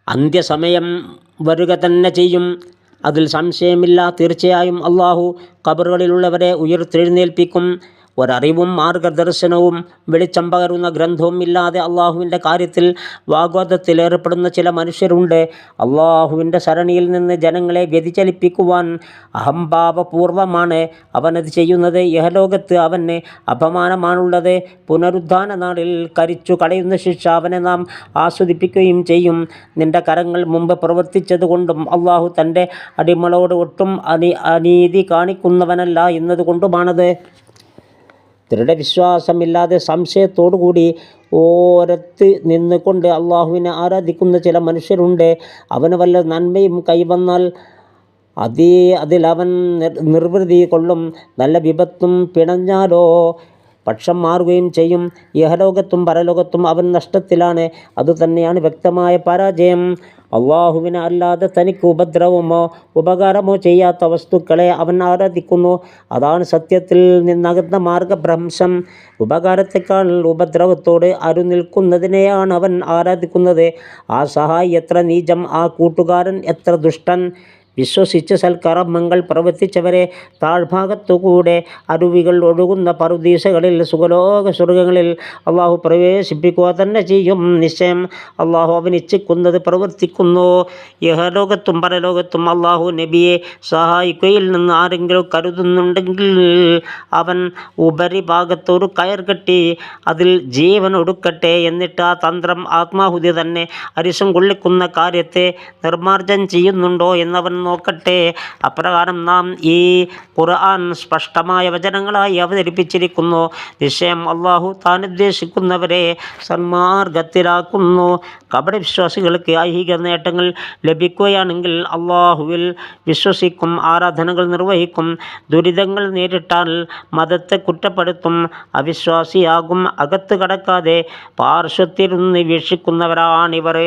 അന്ത്യസമയം വരിക തന്നെ ചെയ്യും. അതിൽ സംശയമില്ല. തീർച്ചയായും അള്ളാഹു ഖബറുകളിലുള്ളവരെ ഉയർത്തെഴുന്നേൽപ്പിക്കും. ഒരറിവും മാർഗദർശനവും വെളിച്ചം പകരുന്ന ഗ്രന്ഥവും ഇല്ലാതെ അള്ളാഹുവിൻ്റെ കാര്യത്തിൽ വാഗ്വാദത്തിലേർപ്പെടുന്ന ചില മനുഷ്യരുണ്ട്. അള്ളാഹുവിൻ്റെ സരണിയിൽ നിന്ന് ജനങ്ങളെ വ്യതിചലിപ്പിക്കുവാൻ അഹംഭാവപൂർവമാണ് അവനത് ചെയ്യുന്നത്. ഇഹലോകത്ത് അവന് അപമാനമാണുള്ളത്. പുനരുദ്ധാന നാളിൽ കരിച്ചു കളയുന്ന ശിക്ഷ അവനെ നാം ആസ്വദിപ്പിക്കുകയും ചെയ്യും. നിന്റെ കരങ്ങൾ മുമ്പ് പ്രവർത്തിച്ചതുകൊണ്ടും അള്ളാഹു തൻ്റെ അടിമകളോട് ഒട്ടും അനീതി കാണിക്കുന്നവനല്ല എന്നതുകൊണ്ടുമാണത്. ദൃഢവിശ്വാസമില്ലാതെ സംശയത്തോടുകൂടി ഓരത്ത് നിന്നുകൊണ്ട് അള്ളാഹുവിനെ ആരാധിക്കുന്ന ചില മനുഷ്യരുണ്ട്. അവന് വല്ല നന്മയും കൈവന്നാൽ അതിലവൻ നിർവൃതി കൊള്ളും. നല്ല വിപത്തും പിണഞ്ഞാലോ പക്ഷം മാറുകയും ചെയ്യും. ഇഹലോകത്തും പരലോകത്തും അവൻ നഷ്ടത്തിലാണ്. അതുതന്നെയാണ് വ്യക്തമായ പരാജയം. അള്ളാഹുവിനെ അല്ലാതെ തനിക്ക് ഉപദ്രവമോ ഉപകാരമോ ചെയ്യാത്ത വസ്തുക്കളെ അവൻ ആരാധിക്കുന്നു. അതാണ് സത്യത്തിൽ നിന്നകന്ന മാർഗഭ്രംശം. ഉപകാരത്തെക്കാൾ ഉപദ്രവത്തോട് അരുനിൽക്കുന്നതിനെയാണ് അവൻ ആരാധിക്കുന്നത്. ആ സഹായി എത്ര നീചം, ആ കൂട്ടുകാരൻ എത്ര ദുഷ്ടൻ. വിശ്വസിച്ച് സൽക്കർമ്മങ്ങൾ പ്രവർത്തിച്ചവരെ താഴ്ഭാഗത്തുകൂടെ അരുവികൾ ഒഴുകുന്ന പറുദീസകളിൽ സുഖലോക സ്വർഗങ്ങളിൽ അള്ളാഹു പ്രവേശിപ്പിക്കുക തന്നെ ചെയ്യും. നിശ്ചയം അള്ളാഹു അവൻ ഇച്ഛിക്കുന്നത് പ്രവർത്തിക്കുന്നു. ഇഹലോകത്തും പരലോകത്തും അള്ളാഹു നബിയെ സഹായിക്കുകയിൽ നിന്ന് ആരെങ്കിലും കരുതുന്നുണ്ടെങ്കിൽ അവൻ ഉപരിഭാഗത്തൊരു കയർ കെട്ടി അതിൽ ജീവൻ ഒടുക്കട്ടെ. എന്നിട്ട് ആ തന്ത്രം ആത്മാഹുതി തന്നെ അരിശം കൊള്ളിക്കുന്ന കാര്യത്തെ നിർമ്മാർജ്ജനം ചെയ്യുന്നുണ്ടോ എന്നവൻ നോക്കട്ടെ. അപ്രകാരം നാം ഈ ഖുർആൻ സ്പഷ്ടമായ വചനങ്ങളായി അവതരിപ്പിച്ചിരിക്കുന്നു. നിശ്ചയം അള്ളാഹു താൻ ഉദ്ദേശിക്കുന്നവരെ സന്മാർഗത്തിലാക്കുന്നു. കപടവിശ്വാസികൾക്ക് ഐഹിക നേട്ടങ്ങൾ ലഭിക്കുകയാണെങ്കിൽ അള്ളാഹുവിൽ വിശ്വസിക്കും, ആരാധനകൾ നിർവഹിക്കും. ദുരിതങ്ങൾ നേരിട്ടാൽ മതത്തെ കുറ്റപ്പെടുത്തും, അവിശ്വാസിയാകും. അകത്ത് കടക്കാതെ പാർശ്വത്തിരുന്ന് വീക്ഷിക്കുന്നവരാണിവർ.